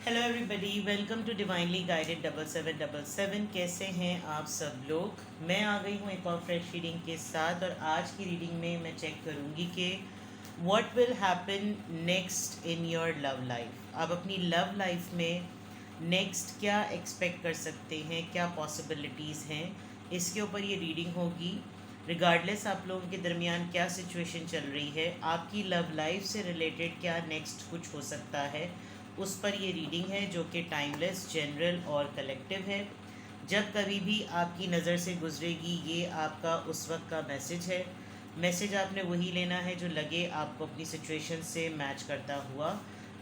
Hello everybody, welcome to divinely guided 7777। कैसे हैं आप सब लोग। मैं आ गई हूँ एक और फ्रेश रीडिंग के साथ, और आज की रीडिंग में मैं चेक करूँगी कि what will happen next in your love life. आप अपनी लव लाइफ में नेक्स्ट क्या एक्सपेक्ट कर सकते हैं, क्या पॉसिबिलिटीज़ हैं, इसके ऊपर ये रीडिंग होगी। रिगार्डलेस आप लोगों के दरमियान क्या सिचुएशन चल रही है, आपकी लव लाइफ से रिलेटेड क्या नेक्स्ट कुछ हो सकता है, उस पर ये रीडिंग है, जो कि टाइमलेस, जनरल और कलेक्टिव है। जब कभी भी आपकी नज़र से गुजरेगी, ये आपका उस वक्त का मैसेज है। मैसेज आपने वही लेना है जो लगे आपको अपनी सिचुएशन से मैच करता हुआ।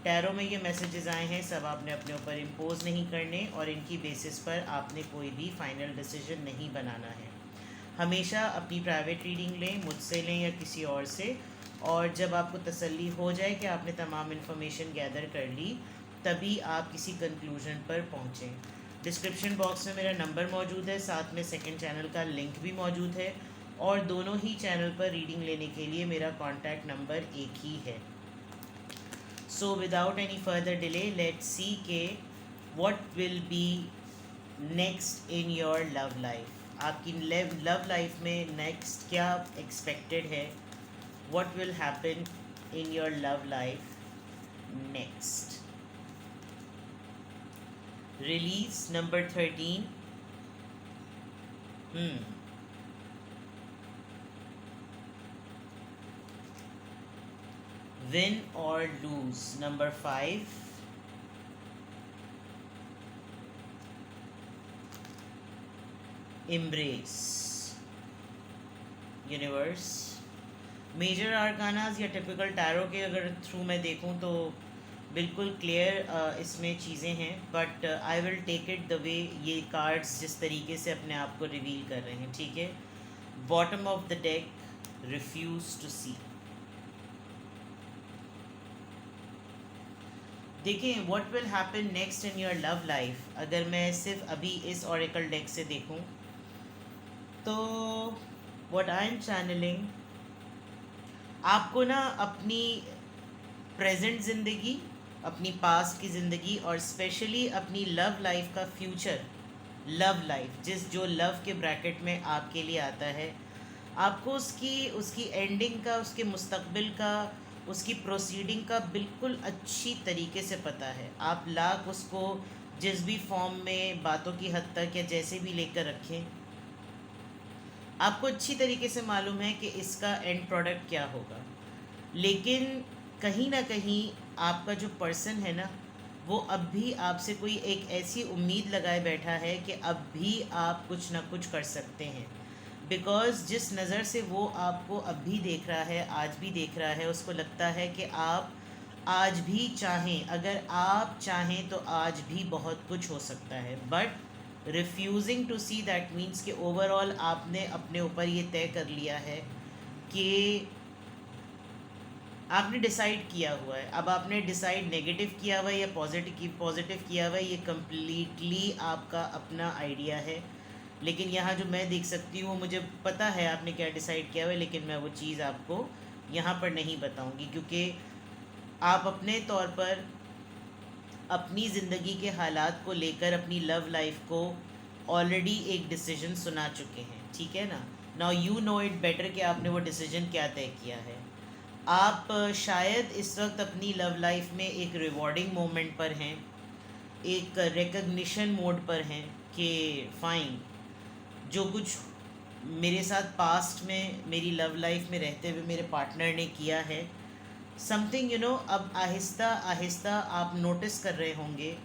टैरो में ये मैसेजेस आए हैं, सब आपने अपने ऊपर इम्पोज नहीं करने, और इनकी बेसिस पर आपने कोई भी फाइनल डिसीजन नहीं बनाना है। हमेशा अपनी प्राइवेट रीडिंग लें, मुझसे लें या किसी और से, और जब आपको तसल्ली हो जाए कि आपने तमाम इन्फॉर्मेशन गैदर कर ली, तभी आप किसी कंक्लूजन पर पहुँचें। डिस्क्रिप्शन बॉक्स में मेरा नंबर मौजूद है, साथ में सेकंड चैनल का लिंक भी मौजूद है, और दोनों ही चैनल पर रीडिंग लेने के लिए मेरा कॉन्टैक्ट नंबर एक ही है। So without any further delay, let's see के what will be next in your love life. आपकी लव लाइफ में नेक्स्ट क्या एक्सपेक्टेड है, what will happen in your love life next. Release number 13. Win or lose number 5. Embrace. Universe. Major आर्कानाज या typical tarot के अगर through मैं देखूं तो बिल्कुल क्लियर इसमें चीज़ें हैं, but I will take it the way ये कार्ड्स जिस तरीके से अपने आप को रिवील कर रहे हैं। ठीक है, bottom of the deck, refuse to see. देखिए, what will happen next in your love life. अगर मैं सिर्फ अभी इस ऑरेकल डेक से देखूं तो व्हाट आई एम चैनलिंग, आपको ना अपनी प्रेजेंट ज़िंदगी, अपनी पास्ट की ज़िंदगी, और स्पेशली अपनी लव लाइफ का फ्यूचर, लव लाइफ जो लव के ब्रैकेट में आपके लिए आता है, आपको उसकी एंडिंग का, उसके मुस्तकबिल का, उसकी प्रोसीडिंग का बिल्कुल अच्छी तरीके से पता है। आप लाख उसको जिस भी फॉर्म में, बातों की हद तक या जैसे भी लेकर रखें, आपको अच्छी तरीके से मालूम है कि इसका एंड प्रोडक्ट क्या होगा। लेकिन कहीं ना कहीं आपका जो पर्सन है ना, वो अब भी आपसे कोई एक ऐसी उम्मीद लगाए बैठा है कि अब भी आप कुछ ना कुछ कर सकते हैं। बिकॉज़ जिस नज़र से वो आपको अब भी देख रहा है, आज भी देख रहा है, उसको लगता है कि आप आज भी चाहें, अगर आप चाहें तो आज भी बहुत कुछ हो सकता है। But refusing to see, that means कि ओवरऑल आपने अपने ऊपर ये तय कर लिया है कि आपने डिसाइड किया हुआ है। अब आपने डिसाइड नेगेटिव किया हुआ है या पॉजिटिव किया हुआ है, ये कम्प्लीटली आपका अपना आइडिया है। लेकिन यहाँ जो मैं देख सकती हूँ, मुझे पता है आपने क्या डिसाइड किया हुआ है, लेकिन मैं वो चीज़ आपको यहाँ पर नहीं बताऊँगी, क्योंकि आप अपने तौर पर अपनी ज़िंदगी के हालात को लेकर अपनी लव लाइफ को ऑलरेडी एक डिसीजन सुना चुके हैं। ठीक है ना। Now you know it better कि आपने वो डिसीजन क्या तय किया है। आप शायद इस वक्त अपनी लव लाइफ में एक रिवॉर्डिंग मोमेंट पर हैं, एक रिकग्निशन मोड पर हैं कि फ़ाइन, जो कुछ मेरे साथ पास्ट में मेरी लव लाइफ में रहते हुए मेरे पार्टनर ने किया है, समथिंग अब आहिस्ता आहिस्ता आप नोटिस कर रहे होंगे।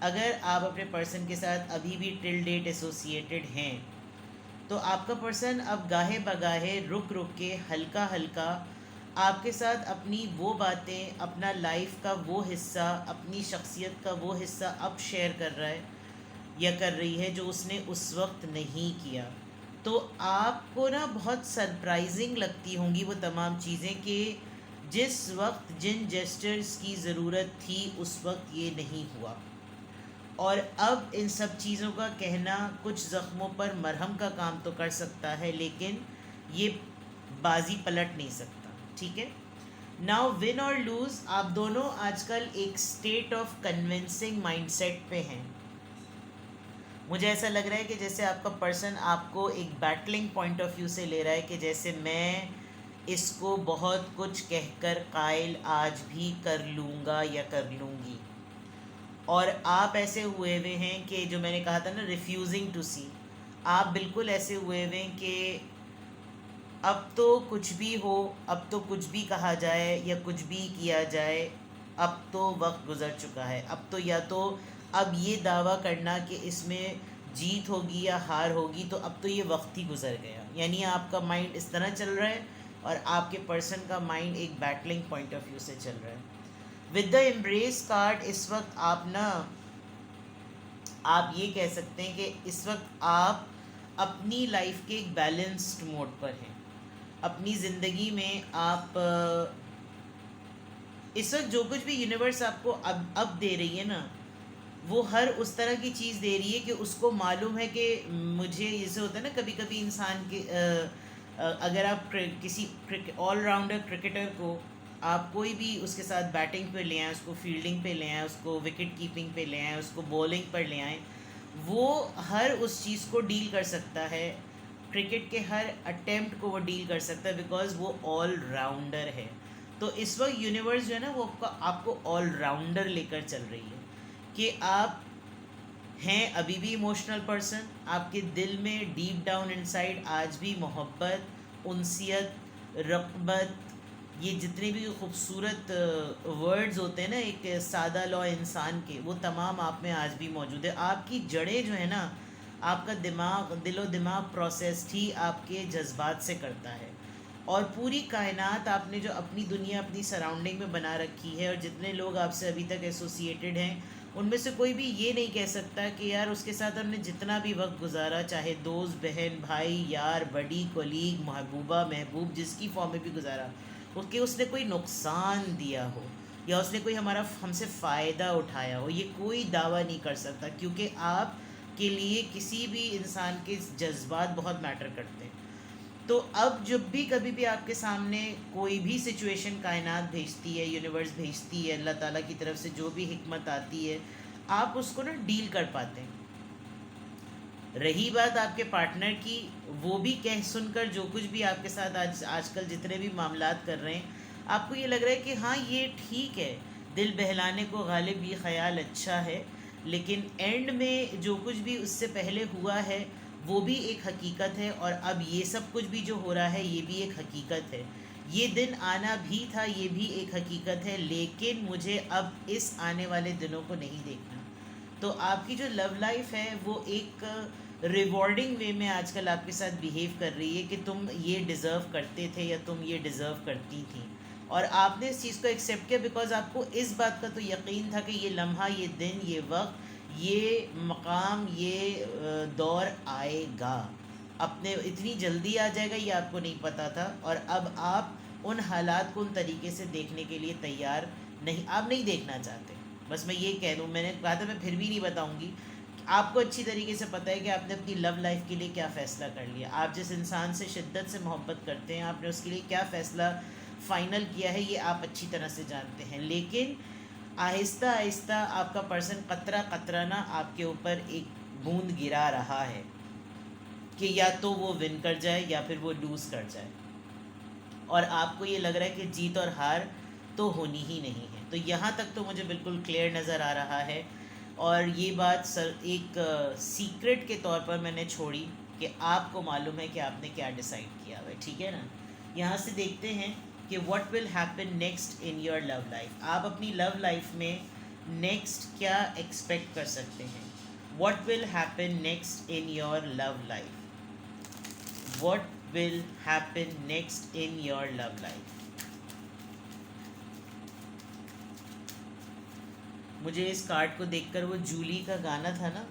अगर आप अपने पर्सन के साथ अभी भी टिल डेट एसोसिएटेड हैं, तो आपका पर्सन अब गाहे बगाहे, रुक रुक के, हल्का हल्का आपके साथ अपनी वो बातें, अपना लाइफ का वो हिस्सा, अपनी शख्सियत का वो हिस्सा अब शेयर कर रहा है या कर रही है जो उसने उस वक्त नहीं किया। तो आपको ना बहुत सरप्राइजिंग लगती होंगी वो तमाम चीज़ें कि जिस वक्त जिन जेस्चर्स की ज़रूरत थी उस वक्त ये नहीं हुआ। और अब इन सब चीज़ों का कहना कुछ ज़ख्मों पर मरहम का काम तो कर सकता है, लेकिन ये बाजी पलट नहीं सकता। ठीक है। नाउ विन और लूज, आप दोनों आजकल एक स्टेट ऑफ कन्विंसिंग माइंडसेट पे हैं। मुझे ऐसा लग रहा है कि जैसे आपका पर्सन आपको एक बैटलिंग पॉइंट ऑफ व्यू से ले रहा है कि जैसे मैं इसको बहुत कुछ कहकर कायल आज भी कर लूँगा या कर लूँगी, और आप ऐसे हुए हुए हैं कि जो मैंने कहा था ना, रिफ्यूजिंग टू सी, आप बिल्कुल ऐसे हुए हुए हैं कि अब तो कुछ भी हो, अब तो कुछ भी कहा जाए या कुछ भी किया जाए, अब तो वक्त गुजर चुका है। अब तो या तो अब ये दावा करना कि इसमें जीत होगी या हार होगी, तो अब तो ये वक्त ही गुजर गया। यानी आपका माइंड इस तरह चल रहा है और आपके पर्सन का माइंड एक बैटलिंग पॉइंट ऑफ व्यू से चल रहा है। विद द एम्ब्रेस कार्ड इस वक्त आप ना, आप ये कह सकते हैं कि इस वक्त आप अपनी लाइफ के एक बैलेंस्ड मोड पर हैं। अपनी ज़िंदगी में आप इस वक्त जो कुछ भी यूनिवर्स आपको अब दे रही है ना, वो हर उस तरह की चीज़ दे रही है कि उसको मालूम है कि मुझे, जैसे होता है ना कभी कभी इंसान के अगर आप किसी ऑलराउंडर क्रिकेटर को आप कोई भी उसके साथ बैटिंग पे ले आएँ, उसको फील्डिंग पे ले आएँ, उसको विकेट कीपिंग पे ले आएँ, उसको बॉलिंग पर ले आएँ, वो हर उस चीज़ को डील कर सकता है। क्रिकेट के हर अटेम्प्ट को वो डील कर सकता है, बिकॉज वो ऑल राउंडर है। तो इस वक्त यूनिवर्स जो है ना, वो आपको ऑल राउंडर लेकर चल रही है कि आप हैं अभी भी इमोशनल पर्सन, आपके दिल में डीप डाउन इनसाइड आज भी मोहब्बत, उनसियत, रग़बत, ये जितने भी खूबसूरत वर्ड्स होते हैं ना एक सादा लॉ इंसान के, वो तमाम आप में आज भी मौजूद है। आपकी जड़ें जो है ना, आपका दिमाग, दिलो दिमाग प्रोसेस ही आपके जज्बात से करता है। और पूरी कायनात आपने जो अपनी दुनिया अपनी सराउंडिंग में बना रखी है, और जितने लोग आपसे अभी तक एसोसिएटेड हैं, उनमें से कोई भी ये नहीं कह सकता कि यार उसके साथ हमने जितना भी वक्त गुजारा, चाहे दोस्त, बहन, भाई, यार, बड़ी, कोलीग, महबूबा, महबूब, जिसकी फॉर्म में भी गुजारा, उसके उसने कोई नुकसान दिया हो या उसने कोई हमारा हमसे फ़ायदा उठाया हो, ये कोई दावा नहीं कर सकता, क्योंकि आप के लिए किसी भी इंसान के जज्बात बहुत मैटर करते हैं। तो अब जब भी कभी भी आपके सामने कोई भी सिचुएशन कायनात भेजती है, यूनिवर्स भेजती है, अल्लाह ताला की तरफ से जो भी हिकमत आती है, आप उसको ना डील कर पाते हैं। रही बात आपके पार्टनर की, वो भी कह सुनकर जो कुछ भी आपके साथ आजकल जितने भी मामलात कर रहे हैं, आपको ये लग रहा है कि हाँ ये ठीक है, दिल बहलाने को गालिब ये ख़याल अच्छा है, लेकिन एंड में जो कुछ भी उससे पहले हुआ है वो भी एक हकीकत है, और अब ये सब कुछ भी जो हो रहा है ये भी एक हकीकत है। ये दिन आना भी था, ये भी एक हकीकत है, लेकिन मुझे अब इस आने वाले दिनों को नहीं देखना। तो आपकी जो लव लाइफ है वो एक रिवॉर्डिंग वे में आजकल आपके साथ बिहेव कर रही है कि तुम ये डिज़र्व करते थे या तुम ये डिज़र्व करती थी, और आपने इस चीज़ को एक्सेप्ट किया बिकॉज आपको इस बात का तो यकीन था कि ये लम्हा, ये दिन, ये वक्त, ये मकाम, ये दौर आएगा, अपने इतनी जल्दी आ जाएगा ये आपको नहीं पता था। और अब आप उन हालात को उन तरीके से देखने के लिए तैयार नहीं, आप नहीं देखना चाहते। बस मैं ये कह दूँ, मैंने कहा था मैं फिर भी नहीं बताऊँगी, आपको अच्छी तरीके से पता है कि आपने अपनी लव लाइफ के लिए क्या फ़ैसला कर लिया। आप जिस इंसान से शिद्दत से मोहब्बत करते हैं, आपने उसके लिए क्या फ़ैसला फ़ाइनल किया है, ये आप अच्छी तरह से जानते हैं। लेकिन आहिस्ता आहिस्ता आपका पर्सन कतरा कतरा ना आपके ऊपर एक बूंद गिरा रहा है कि या तो वो विन कर जाए या फिर वो लूज़ कर जाए, और आपको ये लग रहा है कि जीत और हार तो होनी ही नहीं है। तो यहाँ तक तो मुझे बिल्कुल क्लियर नज़र आ रहा है, और ये बात सर एक सीक्रेट के तौर पर मैंने छोड़ी कि आपको मालूम है कि आपने क्या डिसाइड किया हुआ है, ठीक है ना। यहाँ से देखते हैं कि what will happen next in your love life. आप अपनी लव लाइफ में नेक्स्ट क्या एक्सपेक्ट कर सकते हैं। What will happen next in your love life, what will happen next in your love life. मुझे इस कार्ड को देखकर वो जूली का गाना था ना,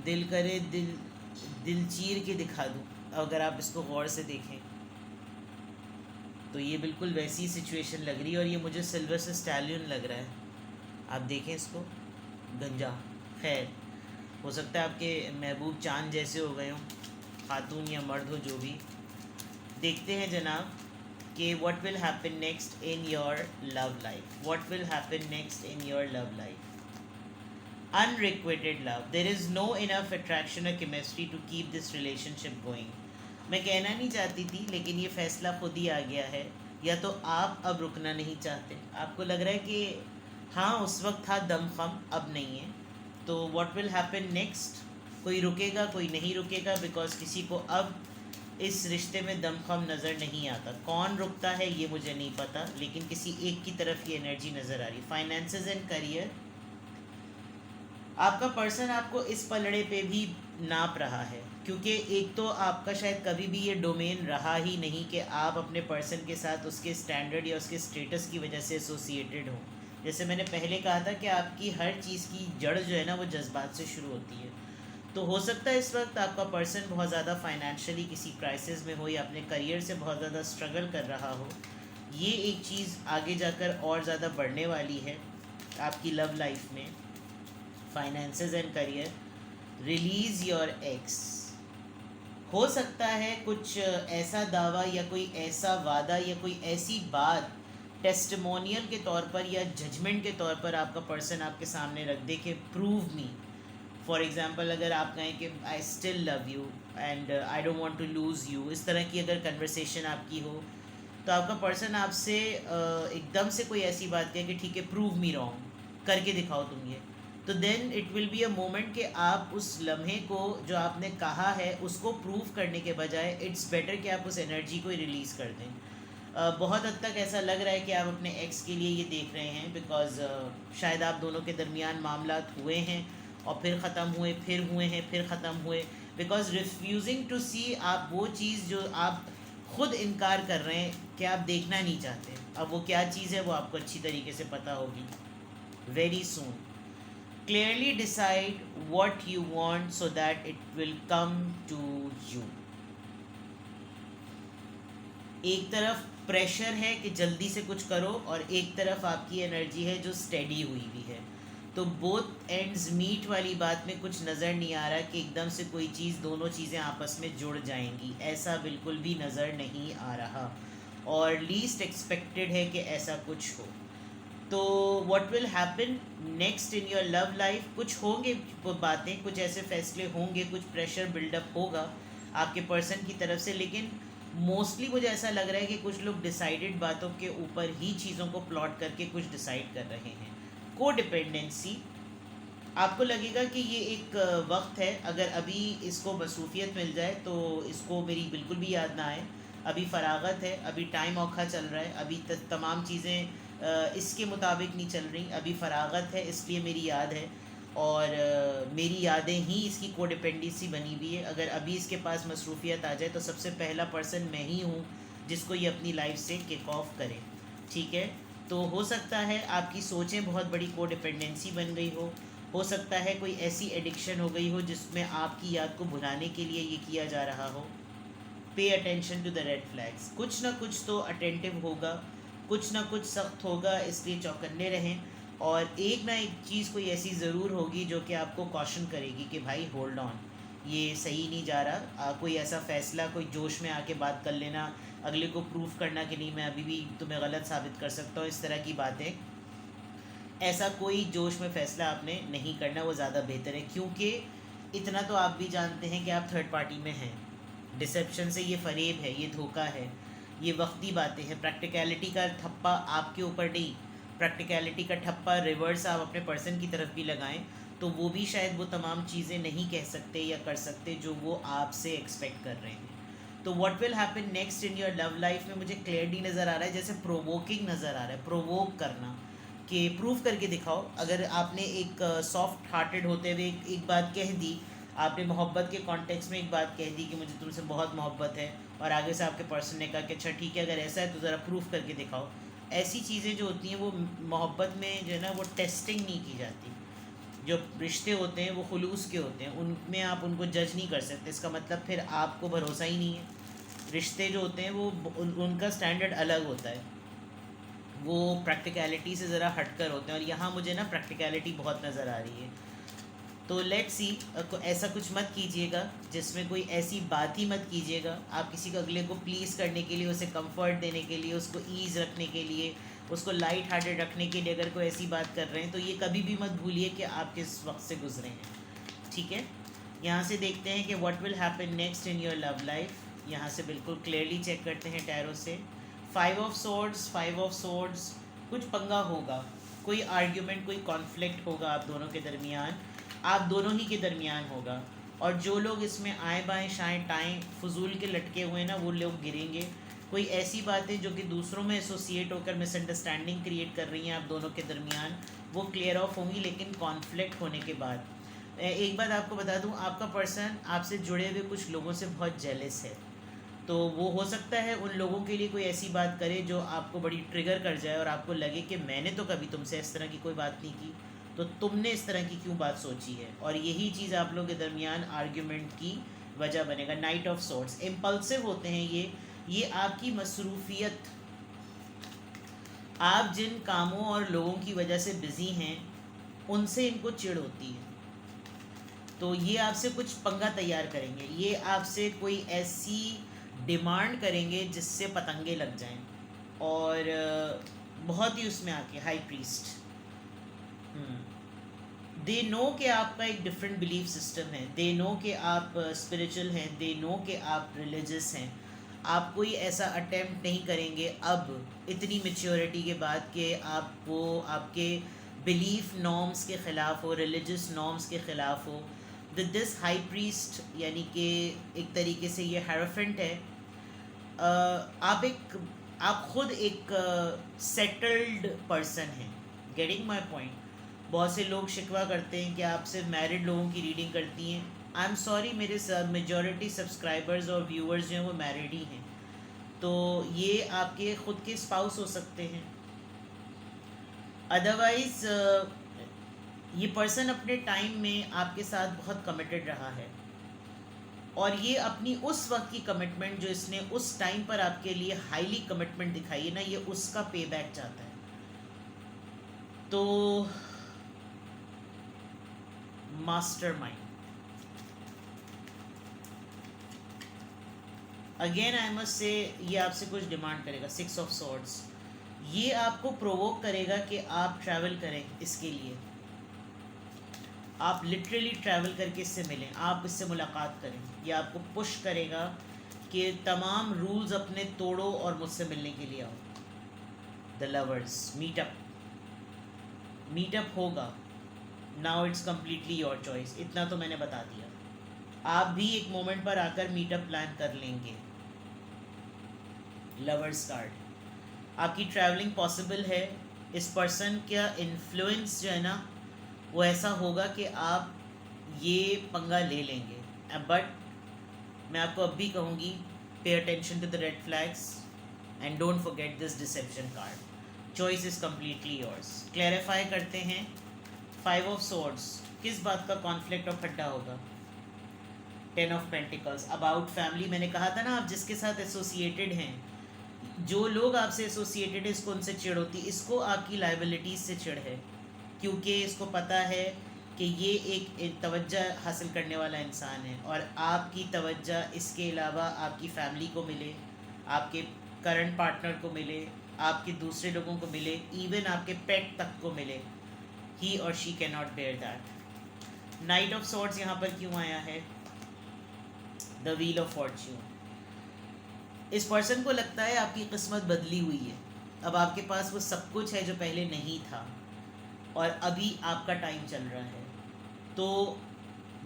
दिल करे दिल चीर के दिखा दूँ, अगर आप इसको गौर से देखें तो ये बिल्कुल वैसी सिचुएशन लग रही है, और ये मुझे सिल्वर से स्टैलियन लग रहा है। आप देखें इसको, गंजा, खैर हो सकता है आपके महबूब चांद जैसे हो गए हों, खातून या मर्द हो जो भी। देखते हैं जनाब कि what will happen next in your love life. What will happen next in your love life? Unrequited love. There is no enough attraction or chemistry to keep this relationship going. मैं कहना नहीं चाहती थी लेकिन ये फैसला खुद ही आ गया है. या तो आप अब रुकना नहीं चाहते, आपको लग रहा है कि हाँ उस वक्त था दम खम, अब नहीं है. तो व्हाट विल हैपन नेक्स्ट? कोई रुकेगा कोई नहीं रुकेगा, बिकॉज किसी को अब इस रिश्ते में दमखम नज़र नहीं आता. कौन रुकता है ये मुझे नहीं पता, लेकिन किसी एक की तरफ ये एनर्जी नज़र आ रही. Finances and career. आपका पर्सन आपको इस पलड़े पे भी नाप रहा है, क्योंकि एक तो आपका शायद कभी भी ये डोमेन रहा ही नहीं कि आप अपने पर्सन के साथ उसके स्टैंडर्ड या उसके स्टेटस की वजह से एसोसिएटेड हो. जैसे मैंने पहले कहा था कि आपकी हर चीज़ की जड़ जो है ना वो जज्बात से शुरू होती है. तो हो सकता है इस वक्त आपका पर्सन बहुत ज़्यादा फाइनेंशियली किसी क्राइसिस में हो या अपने करियर से बहुत ज़्यादा स्ट्रगल कर रहा हो. ये एक चीज़ आगे जाकर और ज़्यादा बढ़ने वाली है आपकी लव लाइफ में. Finances and career. Release your x. हो सकता है कुछ ऐसा दावा या कोई ऐसा वादा या कोई ऐसी बात टेस्टिमोनियल के तौर पर या जजमेंट के तौर पर आपका पर्सन आपके सामने रख दे कि प्रूव मी. फॉर एग्ज़ाम्पल अगर आप कहें कि I still love you and I don't want to lose you, इस तरह की अगर कन्वर्सेशन आपकी हो तो आपका पर्सन आपसे एकदम से कोई ऐसी बात कहे कि ठीक है प्रूव मी रॉन्ग, करके दिखाओ तुम ये. तो then it will be a moment कि आप उस लम्हे को जो आपने कहा है उसको प्रूव करने के बजाय इट्स बेटर कि आप उस एनर्जी को रिलीज़ कर दें. बहुत हद तक ऐसा लग रहा है कि आप अपने एक्स के लिए ये देख रहे हैं, बिकॉज शायद आप दोनों के दरमियान मामलात हुए हैं और फिर ख़त्म हुए, फिर हुए हैं, फिर ख़त्म हुए. बिकॉज रिफ्यूजिंग टू सी, आप वो चीज़ जो आप ख़ुद इनकार कर रहे हैं कि आप देखना नहीं चाहते. अब वो क्या चीज़ है वो आपको अच्छी तरीके से पता होगी very soon. Clearly decide what you want so that it will come to you. एक तरफ प्रेशर है कि जल्दी से कुछ करो और एक तरफ आपकी एनर्जी है जो स्टेडी हुई हुई है. तो बोथ एंड्स मीट वाली बात में कुछ नज़र नहीं आ रहा कि एकदम से कोई चीज़, दोनों चीज़ें आपस में जुड़ जाएंगी, ऐसा बिल्कुल भी नज़र नहीं आ रहा. और लीस्ट एक्सपेक्टेड है कि ऐसा कुछ हो. तो what will happen next in your love life? कुछ होंगे बातें, कुछ ऐसे फैसले होंगे, कुछ प्रेशर बिल्डअप होगा आपके पर्सन की तरफ से. लेकिन मोस्टली मुझे ऐसा लग रहा है कि कुछ लोग डिसाइडेड बातों के ऊपर ही चीज़ों को प्लॉट करके कुछ डिसाइड कर रहे हैं. को डिपेंडेंसी. आपको लगेगा कि ये एक वक्त है, अगर अभी इसको मसरूफियत मिल जाए तो इसको मेरी बिल्कुल भी याद ना आए. अभी फरागत है, अभी टाइम औखा चल रहा है, अभी तमाम चीज़ें इसके मुताबिक नहीं चल रही. अभी फरागत है इसलिए मेरी याद है और मेरी यादें ही इसकी को डिपेंडेंसी बनी हुई है. अगर अभी इसके पास मसरूफियत आ जाए तो सबसे पहला पर्सन मैं ही हूँ जिसको ये अपनी लाइफ से किक ऑफ करे. ठीक है, तो हो सकता है आपकी सोचें बहुत बड़ी को डिपेंडेंसी बन गई हो सकता है कोई ऐसी एडिक्शन हो गई हो जिसमें आपकी याद को भुलाने के लिए ये किया जा रहा हो. Pay attention to the red flags. कुछ ना कुछ तो अटेंटिव होगा, कुछ ना कुछ सख्त होगा, इसलिए चौकन्ने रहें. और एक ना एक चीज़ कोई ऐसी ज़रूर होगी जो कि आपको कॉशन करेगी कि भाई होल्ड ऑन, ये सही नहीं जा रहा. कोई ऐसा फ़ैसला, कोई जोश में आके बात कर लेना, अगले को प्रूफ करना कि नहीं मैं अभी भी तुम्हें गलत साबित कर सकता हूँ, इस तरह की बातें, ऐसा कोई जोश में फ़ैसला आपने नहीं करना, वो ज़्यादा बेहतर है. क्योंकि इतना तो आप भी जानते हैं कि आप थर्ड पार्टी में हैं. डिसेप्शन से ये फ़रेब है, ये धोखा है, ये वक्ती बातें हैं. प्रैक्टिकलिटी का ठप्पा आपके ऊपर नहीं, प्रैक्टिकलिटी का ठप्पा रिवर्स आप अपने पर्सन की तरफ भी लगाएं तो वो भी शायद वो तमाम चीज़ें नहीं कह सकते या कर सकते जो वो आपसे एक्सपेक्ट कर रहे हैं. तो what will happen next in your love life में मुझे क्लियरली नज़र आ रहा है, जैसे प्रोवोकिंग नज़र आ रहा है. प्रोवोक करना कि प्रूव करके दिखाओ. अगर आपने एक सॉफ्ट हार्टेड होते हुए एक बात कह दी, आपने मोहब्बत के कॉन्टेक्स्ट में एक बात कह दी कि मुझे तुमसे बहुत मोहब्बत है, और आगे से आपके पर्सन ने कहा कि अच्छा ठीक है अगर ऐसा है तो ज़रा प्रूफ करके दिखाओ. ऐसी चीज़ें जो होती हैं वो मोहब्बत में जो है ना वो टेस्टिंग नहीं की जाती. जो रिश्ते होते हैं वो खुलूस के होते हैं, उनमें आप उनको जज नहीं कर सकते. इसका मतलब फिर आपको भरोसा ही नहीं है. रिश्ते जो होते हैं वो उनका स्टैंडर्ड अलग होता है, वो प्रैक्टिकलिटी से ज़रा हटकर होते हैं. और यहाँ मुझे ना प्रैक्टिकलिटी बहुत नज़र आ रही है. तो लेट्स सी, ऐसा कुछ मत कीजिएगा जिसमें कोई ऐसी बात ही मत कीजिएगा। आप किसी को अगले को प्लीज़ करने के लिए, उसे कंफर्ट देने के लिए, उसको ईज़ रखने के लिए, उसको लाइट हार्टेड रखने के लिए अगर कोई ऐसी बात कर रहे हैं तो ये कभी भी मत भूलिए कि आप किस वक्त से गुजरे हैं। ठीक है, यहाँ से देखते हैं कि what will happen next in your love life. यहाँ से बिल्कुल क्लियरली चेक करते हैं टैरो से। 5 ऑफ सोर्ड्स, कुछ पंगा होगा, कोई आर्ग्यूमेंट, कोई कॉन्फ्लिक्ट होगा आप दोनों के दरमियान, आप दोनों ही के दरमियान होगा। और जो लोग इसमें आए बाएँ शाएँ टाएँ फजूल के लटके हुए हैं ना, वो लोग गिरेंगे। कोई ऐसी बातें जो कि दूसरों में एसोसिएट होकर मिसअंडरस्टैंडिंग क्रिएट कर रही हैं आप दोनों के दरमियान, वो क्लियर ऑफ होंगी, लेकिन कॉन्फ्लिक्ट होने के बाद। एक बात आपको बता दूं, आपका पर्सन आपसे जुड़े हुए कुछ लोगों से बहुत जेलस है। तो वो हो सकता है उन लोगों के लिए कोई ऐसी बात करे जो आपको बड़ी ट्रिगर कर जाए और आपको लगे कि मैंने तो कभी तुमसे इस तरह की कोई बात नहीं की, तो तुमने इस तरह की क्यों बात सोची है। और यही चीज़ आप लोगों के दरमियान आर्ग्यूमेंट की वजह बनेगा। नाइट ऑफ सोर्ड्स, इम्पल्सिव होते हैं ये आपकी मसरूफियत, आप जिन कामों और लोगों की वजह से बिज़ी हैं उनसे इनको चिढ़ होती है। तो ये आपसे कुछ पंगा तैयार करेंगे, ये आपसे कोई ऐसी डिमांड करेंगे जिससे पतंगे लग जाएं। और बहुत ही उसमें आके हाई प्रीस्ट, दे नो कि आपका एक डिफरेंट बिलीफ सिस्टम है, दे नो कि आप स्पिरिचुअल हैं, दे नो कि आप रिलीजियस हैं। आप कोई ऐसा अटेम्प्ट नहीं करेंगे अब इतनी मेच्योरिटी के बाद कि आप वो आपके बिलीफ नॉर्म्स के ख़िलाफ़ हो, रिलीजियस नॉर्म्स के ख़िलाफ़ हो। विद दिस हाई प्रीस्ट, यानी कि एक तरीके से ये हेरोफेंट है। आप खुद एक सेटल्ड पर्सन हैं। Getting my point. बहुत से लोग शिकवा करते हैं कि आप सिर्फ मैरिड लोगों की रीडिंग करती हैं। आई एम सॉरी, मेरे मेजॉरिटी सब्सक्राइबर्स और व्यूअर्स जो हैं वो मैरिड ही हैं। तो ये आपके ख़ुद के स्पाउस हो सकते हैं। अदरवाइज़ ये पर्सन अपने टाइम में आपके साथ बहुत कमिटेड रहा है, और ये अपनी उस वक्त की कमिटमेंट जो इसने उस टाइम पर आपके लिए हाईली कमिटमेंट दिखाई है ना, ये उसका पे बैक चाहता है। तो mastermind, again I must say, ये आपसे कुछ डिमांड करेगा। 6 ऑफ सोर्ड्स, ये आपको प्रोवोक करेगा कि आप ट्रैवल करें इसके लिए। आप लिटरली ट्रैवल करके इससे मिलें, आप इससे मुलाकात करें। ये आपको पुश करेगा कि तमाम रूल्स अपने तोड़ो और मुझसे मिलने के लिए आओ। द लवर्स, मीटअप होगा। Now it's completely your choice, इतना तो मैंने बता दिया। आप भी एक मोमेंट पर आकर मीटअप प्लान कर लेंगे। लवर्स कार्ड, आपकी ट्रैवलिंग पॉसिबल है। इस पर्सन का इन्फ्लुएंस जो है ना, वो ऐसा होगा कि आप ये पंगा ले लेंगे। बट मैं आपको अब भी कहूँगी, pay attention to the red flags and don't forget this deception card. Choice is completely yours. Clarify करते हैं। 5 ऑफ सोर्ड्स, किस बात का कॉन्फ्लिक्ट और खड्डा होगा। 10 ऑफ पेंटिकल्स, अबाउट फैमिली। मैंने कहा था ना, आप जिसके साथ एसोसिएटेड हैं, जो लोग आपसे एसोसिएटेड है, इसको उनसे चिढ़ होती है। इसको आपकी लाइबिलिटीज़ से चिढ़ है, क्योंकि इसको पता है कि ये एक तवज्जो हासिल करने वाला इंसान है, और आपकी तवज्जो इसके अलावा आपकी फैमिली को मिले, आपके करंट पार्टनर को मिले, आपके दूसरे लोगों को मिले, इवन आपके पेट तक को मिले, ही और she can not bear that. Knight of swords यहाँ पर क्यों आया है। द व्हील ऑफ फॉर्च्यून, इस पर्सन को लगता है आपकी किस्मत बदली हुई है। अब आपके पास वो सब कुछ है जो पहले नहीं था, और अभी आपका टाइम चल रहा है। तो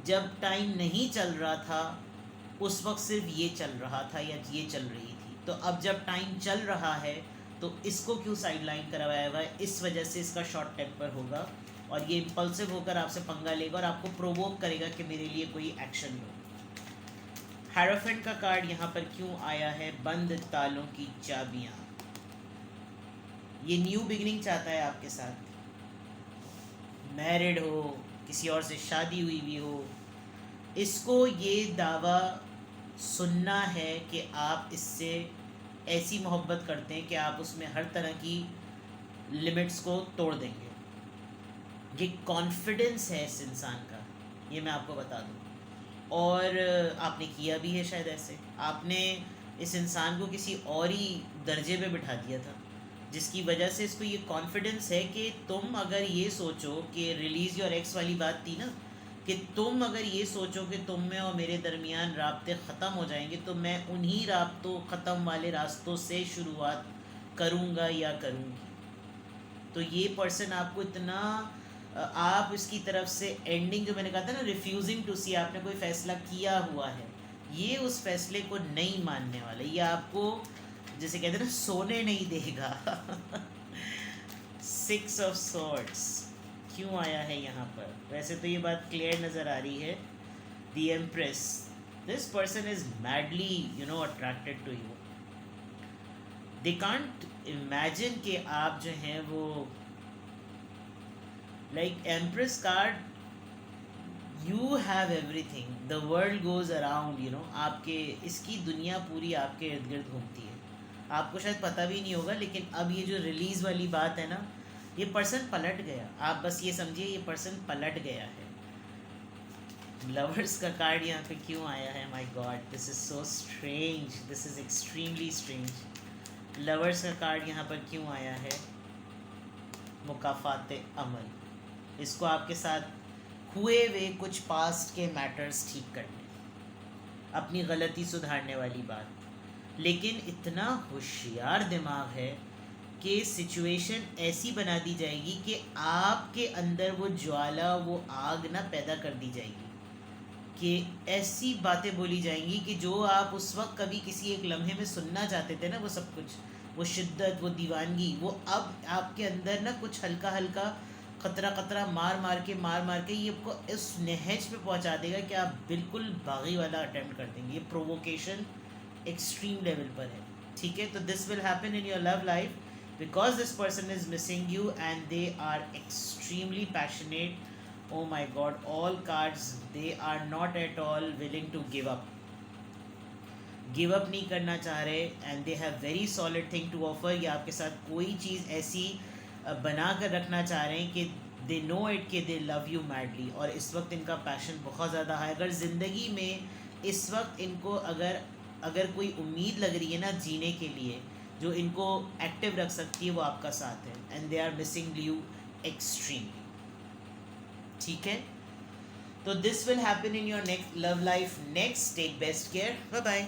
जब टाइम नहीं चल रहा था उस वक्त सिर्फ ये चल रहा था या ये चल रही थी। तो अब जब टाइम चल रहा है तो इसको क्यों साइडलाइन करवाया हुआ है, इस वजह से इसका शॉर्ट टेम्पर होगा, और ये इम्पल्सिव होकर आपसे पंगा लेगा और आपको प्रोवोक करेगा कि मेरे लिए कोई एक्शन लो। हेरोफेंट का कार्ड यहाँ पर क्यों आया है। बंद तालों की चाबियाँ, ये न्यू बिगिनिंग चाहता है आपके साथ। मैरिड हो, किसी और से शादी हुई भी हो, इसको ये दावा सुनना है कि आप इससे ऐसी मोहब्बत करते हैं कि आप उसमें हर तरह की लिमिट्स को तोड़ देंगे। ये कॉन्फिडेंस है इस इंसान का। ये मैं आपको बता दूँ। और आपने किया भी है शायद ऐसे, आपने इस इंसान को किसी और ही दर्जे पे बिठा दिया था, जिसकी वजह से इसको ये कॉन्फिडेंस है कि तुम अगर ये सोचो कि रिलीज़ योर एक्स वाली बात थी ना, कि तुम अगर ये सोचो कि तुम में और मेरे दरमियान राब्ते ख़त्म हो जाएंगे, तो मैं उन्हीं राब्तों ख़त्म वाले रास्तों से शुरुआत करूँगा या करूँगी। तो ये पर्सन आपको इतना आप इसकी तरफ से एंडिंग, जो मैंने कहा था ना, रिफ्यूजिंग टू सी, आपने कोई फ़ैसला किया हुआ है, ये उस फैसले को नहीं मानने वाला, ये आपको जैसे कहते हैं ना सोने नहीं देगा। 6 ऑफ सॉर्ड्स क्यों आया है यहाँ पर? वैसे तो ये बात क्लियर नज़र आ रही है। The empress, this person is madly attracted to you. They can't imagine कि आप जो हैं वो like empress card, you have everything, the world goes around, आपके इसकी दुनिया पूरी आपके इर्द गिर्द घूमती है। आपको शायद पता भी नहीं होगा, लेकिन अब ये जो रिलीज़ वाली बात है ना, ये पर्सन पलट गया। आप बस ये समझिए, ये पर्सन पलट गया है। लवर्स का कार्ड यहाँ पे क्यों आया है? My God, this is so strange, this is extremely strange. Lovers का कार्ड यहाँ पर क्यों आया है? मुकाफात अमल, इसको आपके साथ हुए वे कुछ पास्ट के मैटर्स ठीक करने, अपनी गलती सुधारने वाली बात। लेकिन इतना होशियार दिमाग है कि सिचुएशन ऐसी बना दी जाएगी कि आपके अंदर वो ज्वाला, वो आग ना पैदा कर दी जाएगी, कि ऐसी बातें बोली जाएंगी कि जो आप उस वक्त कभी किसी एक लम्हे में सुनना चाहते थे ना, वो सब कुछ, वो शिद्दत, वो दीवानगी, वो अब आपके अंदर ना कुछ हल्का हल्का खतरा खतरा मार मार के ये आपको इस नहज पे पहुंचा देगा कि आप बिल्कुल बागी वाला अटेम्प्ट कर देंगे। ये प्रोवोकेशन एक्सट्रीम लेवल पर है, ठीक है? तो this will happen in your love life because this person is missing you and they are extremely passionate. Oh my god, all cards, they are not at all willing to give up, नहीं करना चाह रहे, and they have very solid thing to offer. या आपके साथ कोई चीज़ ऐसी बना कर रखना चाह रहे हैं कि दे नो इट कि दे लव यू मैडली, और इस वक्त इनका पैशन बहुत ज़्यादा है। अगर ज़िंदगी में इस वक्त इनको अगर कोई उम्मीद लग रही है ना जीने के लिए, जो इनको एक्टिव रख सकती है, वो आपका साथ है, and they are missing you extremely, ठीक है? तो this will happen in your next love life next. Take best care, bye bye.